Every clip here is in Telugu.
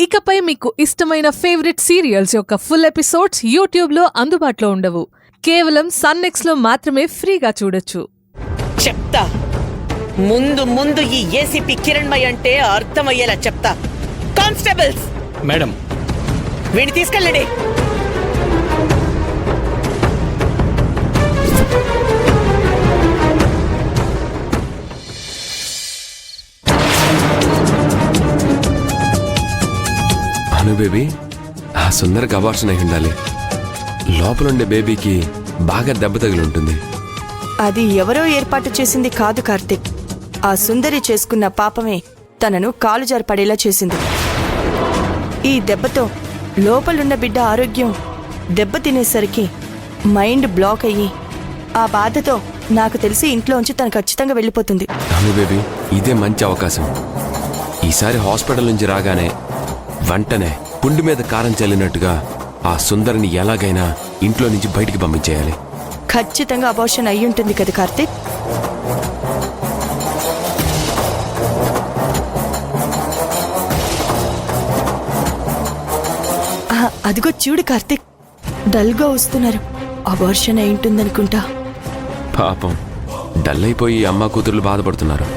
ఇకపై మీకు ఇష్టమైన ఫేవరెట్ సీరియల్స్ యొక్క ఫుల్ ఎపిసోడ్స్ యూట్యూబ్లో అందుబాటులో ఉండవు. కేవలం సన్నెక్స్లో మాత్రమే ఫ్రీగా చూడొచ్చు. చెప్తా ముందు ముందు ఈ ఏసీపీ కిరణ్మయ్ అంటే అర్థమయ్యేలా చెప్తా. కానిస్టేబుల్స్ మేడం, వీడిని తీసుకెళ్ళండి. బేబీ, ఆ సుందరకి అబార్షన్ అయి ఉండాలి. లోపలుండే బేబీకి బాగా దెబ్బ తగిలి ఉంటుంది. అది ఎవరో ఏర్పాటు చేసింది కాదు కార్తిక్. ఆ సుందరి చేసుకున్న పాపమే తనను కాలుజారు పడేలా చేసింది. ఈ దెబ్బతో లోపలున్న బిడ్డ ఆరోగ్యం దెబ్బతినేసరికి మైండ్ బ్లాక్ అయ్యి ఆ బాధతో నాకు తెలిసి ఇంట్లోంచి తను ఖచ్చితంగా వెళ్ళిపోతుంది. బేబీ, ఇదే మంచి అవకాశం. ఈసారి హాస్పిటల్ నుంచి రాగానే వెంటనే పుండి మీద కారం చల్లినట్టుగా ఆ సుందరిని ఎలాగైనా ఇంట్లో నుంచి బయటికి పంపించేయాలి. ఖచ్చితంగా అబార్షన్ అయి ఉంటుంది కదా కార్తిక్. అదిగో చూడు కార్తిక్, డల్గా వస్తున్నారు. అబార్షన్ అయి ఉంటుందనుకుంటా. పాపం డల్ అయిపోయి అమ్మ కూతుర్లు బాధపడుతున్నారు.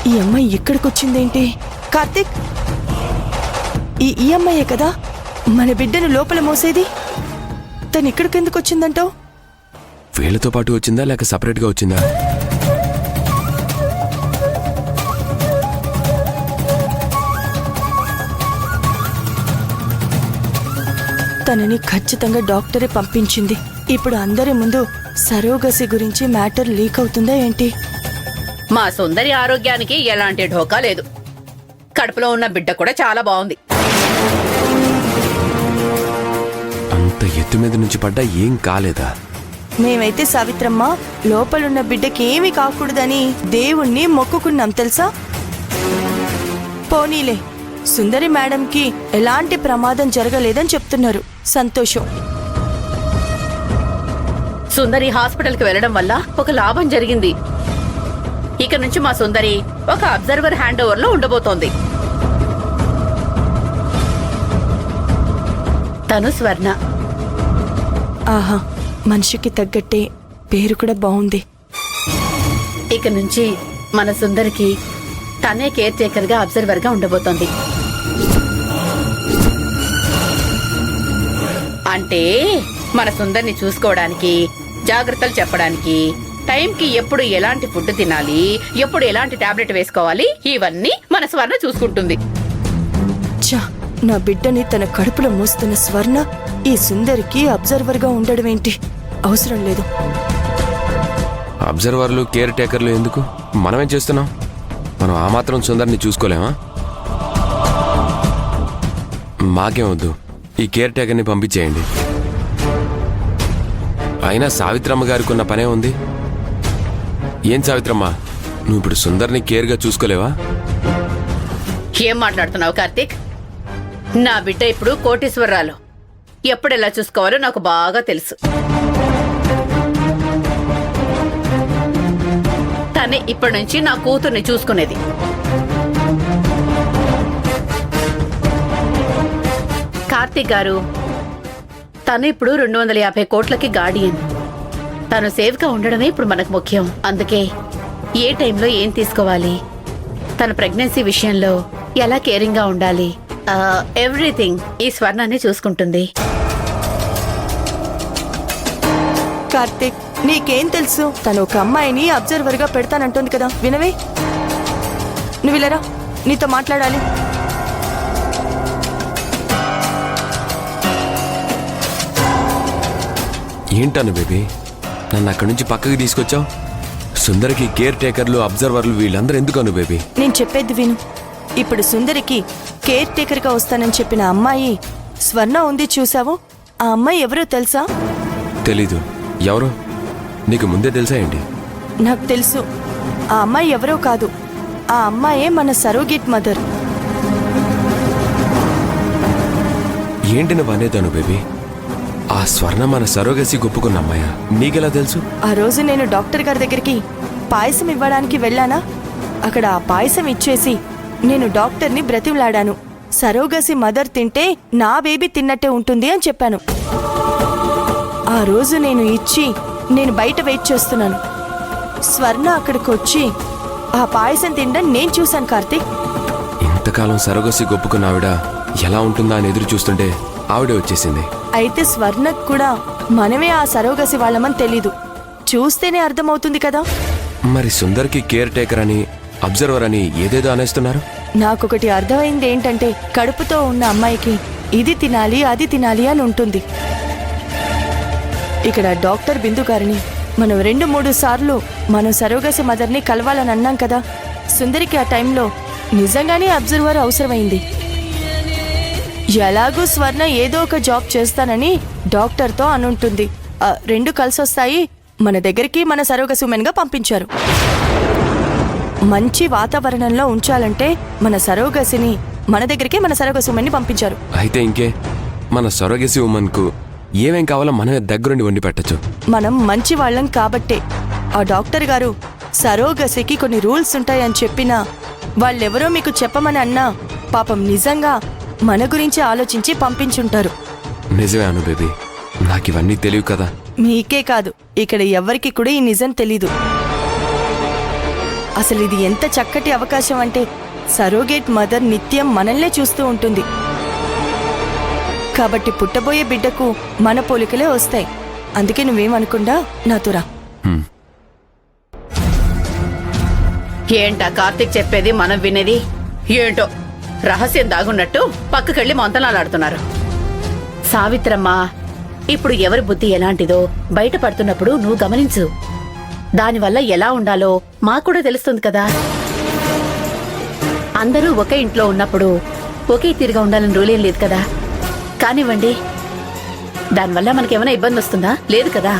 ఈ అమ్మాయి ఇక్కడికి వచ్చిందేంటి? కార్తిక్, ఈ అమ్మాయే కదా మన బిడ్డను లోపల మోసేది. తను ఇక్కడికి ఎందుకు వచ్చిందంటావు? వీళ్ళతో పాటు వచ్చిందా లేక సపరేట్గా వచ్చిందా? తనని ఖచ్చితంగా డాక్టరే పంపించింది. ఇప్పుడు అందరి ముందు సరోగసి గురించి మ్యాటర్ లీక్ అవుతుందా ఏంటి? మా సుందరి ఆరోగ్యానికి ఎలాంటి ఢోకా లేదు. కడుపులో ఉన్న బిడ్డ కూడా చాలా బాగుంది. అంత ఎత్తు మీద నుంచి పడ్డా ఏం కాలేదా? మేమైతే సావిత్రమ్మ లోపలున్న బిడ్డకి ఏమీ కాకూడదని దేవుణ్ణి మొక్కుకున్నాం తెలుసా. పోనీలే, సుందరి మేడంకి ఎలాంటి ప్రమాదం జరగలేదని చెప్తున్నారు. సంతోషం. సుందరి హాస్పిటల్కి వెళ్లడం వల్ల ఒక లాభం జరిగింది. ఇక నుంచి మా సుందరి ఒక అబ్జర్వర్ హ్యాండ్ ఓవర్ లో ఉండబోతోంది. తను స్వర్ణ. ఆహా, మనిషికి తగ్గట్టే పేరు కూడా బాగుంది. ఇక నుంచి మన సుందరికి తనే కేర్ టేకర్ గా అబ్జర్వర్ గా ఉండబోతోంది. అంటే మన సుందరిని చూసుకోవడానికి, జాగ్రత్తలు చెప్పడానికి, టైంకి ఎప్పుడు ఎలాంటి ఫుడ్ తినాలి, ఎప్పుడు ఎలాంటి టాబ్లెట్ వేసుకోవాలి, ఇవన్నీ మన స్వర్ణ చూసుకుంటుంది. చా, నా బిడ్డని తన కడుపులో మోస్తున్న స్వర్ణ ఈ సుందరికి అబ్జర్వర్ గా ఉండడం ఏంటి? అవసరం లేదు. అబ్జర్వర్లు కేర్ టేకర్లు ఎందుకు? మనమేం చేస్తున్నాం? మనం ఆ మాత్రం సుందరిని చూసుకోలేమా? మాకేం వద్దు, ఈ కేర్ టేకర్ని పంపించేయండి. అయినా సావిత్రమ్మ గారికి ఉన్న పనే ఉంది. ఏం సావిత్రమ్మ, నువ్వు ఇప్పుడు సుందర్ని కేర్గా చూసుకోలేవా? ఏం మాట్లాడుతున్నావు కార్తీక్? నా బిడ్డ ఇప్పుడు కోటీశ్వరరాలు. ఎప్పుడెలా చూసుకోవాలో నాకు బాగా తెలుసు. తనే ఇప్పటి నుంచి నా కూతుర్ని చూసుకునేది. కార్తీక్ గారు, తను ఇప్పుడు 250 కోట్లకి గార్డియన్. తను సేఫ్గా ఉండడమే ఇప్పుడు మనకు ముఖ్యం. అందుకే ఏ టైంలో ఏం తీసుకోవాలి, తన ప్రెగ్నెన్సీ విషయంలో ఎలా కేరింగ్గా ఉండాలి, ఎవ్రీథింగ్ ఈ స్వర్ణాన్ని చూసుకుంటుంది. కార్తిక్, నీకేం తెలుసు? తను ఒక అమ్మాయిని అబ్జర్వర్ గా పెడతానంటుంది కదా. వినవే, నువ్వు ఇలారా, నీతో మాట్లాడాలి. ఏంటను బేబీ, నన్ను అక్కడి నుంచి పక్కకి తీసుకొచ్చావు? సుందరికి కేర్ టేకర్లు, అబ్జర్వర్లు వీళ్ళందరూ ఎందుకను బేబీ? నేను చెప్పేది విను. ఇప్పుడు సుందరికి కేర్ టేకర్ గా వస్తానని చెప్పిన అమ్మాయి స్వర్ణ ఉంది, చూసావు? ఆ అమ్మాయి ఎవరో తెలుసా? తెలీదు. ఎవరో? నీకు ముందే తెలుసా ఏంటి? నాకు తెలుసు. ఆ అమ్మాయి ఎవరో కాదు, ఆ అమ్మాయే మన సరోగేట్ మదర్. ఏంటి నువ్వు అనేదాను బేబీ? ఆ స్వర్ణ మన సరోగసి గొప్పుకున్న అమ్మాయ నీకెలా తెలుసు? ఆ రోజు నేను డాక్టర్ గారి దగ్గరికి పాయసం ఇవ్వడానికి వెళ్ళానా, అక్కడ ఆ పాయసం ఇచ్చేసి నేను డాక్టర్ని బ్రతిమలాడాను. సరోగసి మదర్ తింటే నా బేబీ తిన్నట్టే ఉంటుంది అని చెప్పాను. ఆ రోజు నేను బయట వెయిట్ చేస్తున్నాను. స్వర్ణ అక్కడికి వచ్చి ఆ పాయసం తినడం నేను చూశాను కార్తీక్. ఇంతకాలం సరోగసి గొప్పుకున్న ఆవిడ ఎలా ఉంటుందా అని ఎదురు చూస్తుంటే ఆవిడే వచ్చేసింది. అయితే స్వర్ణకు కూడా మనమే ఆ సరోగసి వాళ్ళమని తెలీదు. చూస్తేనే అర్థమవుతుంది కదా. మరి సుందర్కి కేర్ టేకర్ అని, అబ్జర్వర్ అని ఏదేదో అనేస్తున్నారు. నాకొకటి అర్థమైంది ఏంటంటే, కడుపుతో ఉన్న అమ్మాయికి ఇది తినాలి అది తినాలి అని ఉంటుంది. ఇక్కడ డాక్టర్ బిందు గారిని మనం 2-3 సార్లు మనం సరోగసి మదర్ని కలవాలని అన్నాం కదా. సుందరికి ఆ టైంలో నిజంగానే అబ్జర్వర్ అవసరమైంది. ఎలాగూ స్వర్ణ ఏదో ఒక జాబ్ చేస్తానని డాక్టర్తో అనుంటుంది. 2 కలిసొస్తాయి. మన దగ్గరికి మన సరోగసి ఉమెన్గా పంపించారు. మంచి వాతావరణంలో ఉంచాలంటే మన సరోగసిని మన దగ్గరికి మన సరోగసి ఉమెన్ని పంపించారు. అయితే ఇంకే, మన సరోగసి ఉమెన్ కు ఏమేం కావాలో మనమే దగ్గరుండి వండి పెట్టచ్చు. మనం మంచి వాళ్ళం కాబట్టే ఆ డాక్టర్ గారు సరోగసికి కొన్ని రూల్స్ ఉంటాయని చెప్పినా, వాళ్ళెవరో మీకు చెప్పమని అన్నా పాపం నిజంగా మన గురించి ఆలోచించి పంపించుంటారు. నిజమే అను బేబీ, నాకివన్నీ తెలియదు కదా. మీకే కాదు, ఇక్కడ ఎవరికి కూడా ఈ నిజం తెలీదు. అసలు ఇది ఎంత చక్కటి అవకాశం అంటే, సరోగేట్ మదర్ నిత్యం మనల్నే చూస్తూ ఉంటుంది. కాబట్టి పుట్టబోయే బిడ్డకు మన పోలికలే వస్తాయి. అందుకే నువ్వేమనుకుండా నాతో రా. ఏంటా కార్తీక్ చెప్పేది మనం వినేది? ఏంటో రహస్యం దాగున్నట్టు పక్కకెళ్ళి మంతనాలాడుతున్నారు. సావిత్రమ్మ, ఇప్పుడు ఎవరి బుద్ధి ఎలాంటిదో బయటపడుతున్నప్పుడు నువ్వు గమనించు. దానివల్ల ఎలా ఉండాలో మాకు కూడా తెలుస్తుంది కదా. అందరూ ఒకే ఇంట్లో ఉన్నప్పుడు ఒకే తీరుగా ఉండాలని రూలేం లేదు కదా. కానివ్వండి, దానివల్ల మనకేమైనా ఇబ్బంది వస్తుందా? లేదు కదా.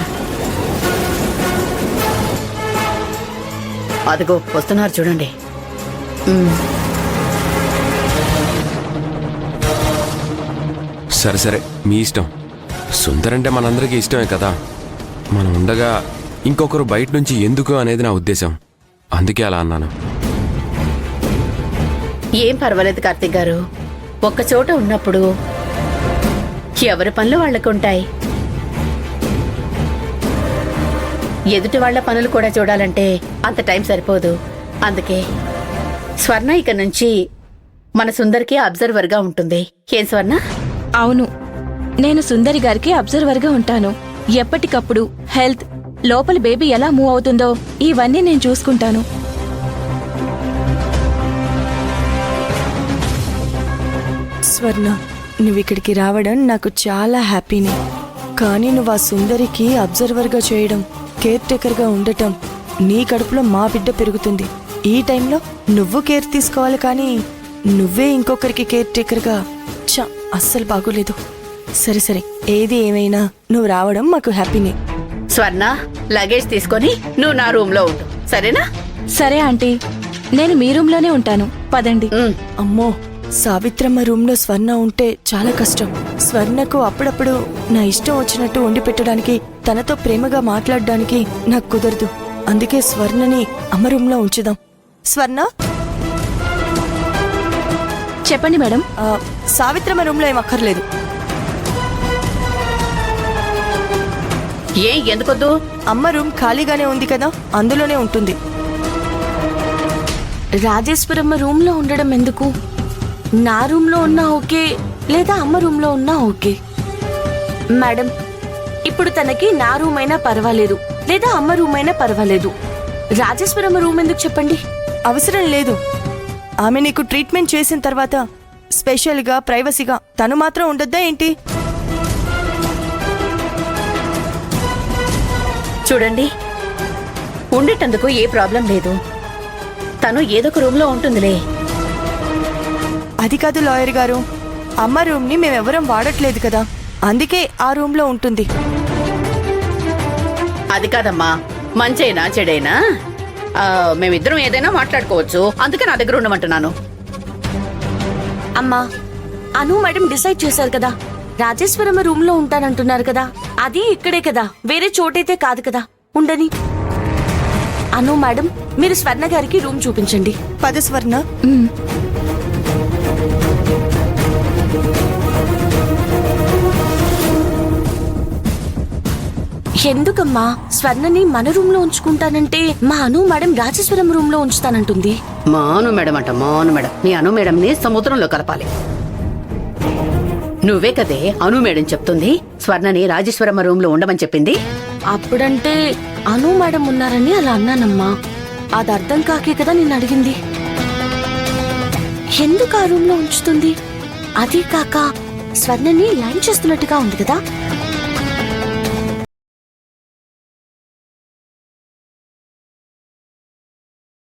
అదిగో వస్తున్నారు చూడండి. సరే సరే, మీ ఇష్టం. సుందర్ అంటే మనందరికీ ఇష్టమే కదా. మనం ఉండగా ఇంకొకరు బయట నుంచి ఎందుకు అనేది నా ఉద్దేశం. అందుకే అలా అన్నాను. ఏం పర్వాలేదు కార్తీక్ గారు. ఒక్కచోట ఉన్నప్పుడు ఎవరి పనులు వాళ్ళకుంటాయి. ఎదుటి వాళ్ల పనులు కూడా చూడాలంటే అంత టైం సరిపోదు. అందుకే స్వర్ణ ఇక నుంచి మన సుందరికి అబ్జర్వర్గా ఉంటుంది. ఏం స్వర్ణ? అవును, నేను సుందరి గారికి అబ్జర్వర్గా ఉంటాను. ఎప్పటికప్పుడు హెల్త్, లోపల బేబీ ఎలా మూవ్ అవుతుందో ఇవన్నీ నేను చూసుకుంటాను. స్వర్ణ, నువ్విక్కడికి రావడం నాకు చాలా హ్యాపీనే. కానీ నువ్వు ఆ సుందరికి అబ్జర్వర్గా చేయడం, కేర్ టేకర్గా ఉండటం, నీ కడుపులో మా బిడ్డ పెరుగుతుంది. ఈ టైంలో నువ్వు కేర్ తీసుకోవాలి, కానీ నువ్వే ఇంకొకరికి కేర్ టేకర్గా అస్సలు బాగోలేదు. సరే సరే, ఏది ఏమైనా నువ్వు రావడం మాకు హ్యాపీనే. స్వర్ణ, లగేజ్ తీసుకొని నువ్వు నా రూమ్ లో ఉండు, సరేనా? సరే ఆంటీ, నేను మీ రూమ్లోనే ఉంటాను. పదండి. అమ్మో, సావిత్రమ్మ రూమ్లో స్వర్ణ ఉంటే చాలా కష్టం. స్వర్ణకు అప్పుడప్పుడు నా ఇష్టం వచ్చినట్టు వండి పెట్టడానికి, తనతో ప్రేమగా మాట్లాడడానికి నాకు కుదరదు. అందుకే స్వర్ణని అమ్మ రూమ్లో ఉంచుదాం. స్వర్ణ, చెప్పండి మేడం. సావిత్రమ్మ రూమ్లో ఏం అక్కర్లేదు. ఏ ఎందుకొద్దు? అమ్మ రూమ్ ఖాళీగానే ఉంది కదా, అందులోనే ఉంటుంది. రాజేశ్వరమ్మ రూమ్లో ఉండడం ఎందుకు? నా రూమ్లో ఉన్నా ఓకే, లేదా అమ్మ రూమ్లో ఉన్నా ఓకే. మేడం, ఇప్పుడు తనకి నా రూమ్ అయినా పర్వాలేదు, లేదా అమ్మ రూమ్ అయినా పర్వాలేదు. రాజేశ్వరమ్మ రూమ్ ఎందుకు చెప్పండి? అవసరం లేదు. ఆమె నీకు ట్రీట్మెంట్ చేసిన తర్వాత స్పెషల్గా, ప్రైవసీగా తను మాత్రం ఉండొద్దా ఏంటి? చూడండి, ఉండేటందుకు ఏ ప్రాబ్లం లేదు. తను ఏదో ఒక రూమ్ లో ఉంటుందిలే. అది కాదు లాయర్ గారు, అమ్మ రూమ్ ని మేమెవరం వాడట్లేదు కదా, అందుకే ఆ రూమ్ లో ఉంటుంది. అది కాదమ్మా, మంచైనా చెడైనా మేమిద్దరం ఏదైనా మాట్లాడుకోవచ్చు. అందుకే నా దగ్గర ఉండమంటున్నాను. అమ్మా, అను మేడం డిసైడ్ చేశారు కదా, రాజేశ్వరమ్మ రూమ్ లో ఉంటానంటున్నారు కదా, అది ఇక్కడే కదా, వేరే చోటైతే కాదు కదా. ఉండని. అను మేడం, మీరు స్వర్ణ గారికి రూమ్ చూపించండి. పద స్వర్ణ. ఎందుకమ్మా స్వర్ణని మన రూమ్ లో ఉంచుకుంటానంటే మా అను మేడం రాజేశ్వరం రూమ్ లో ఉంచుతానంటుంది. మాను మేడం అంట, మాను మేడం. నీ అను మేడంని సముద్రంలో కలపాలి. నువ్వే కదే అను మేడం చెప్తుంది స్వర్ణని రాజేశ్వరమ్మ రూమ్ లో ఉండమని చెప్పింది. అప్పుడంటే అను మేడం ఉన్నారని అలా అన్నానమ్మా. అది అర్థం కాకే కదా నేను అడిగింది. ఎందుకు ఆ రూమ్ లో ఉంచుతుంది? అదే కాక స్వర్ణని లైన్ చేస్తున్నట్టుగా ఉంది కదా.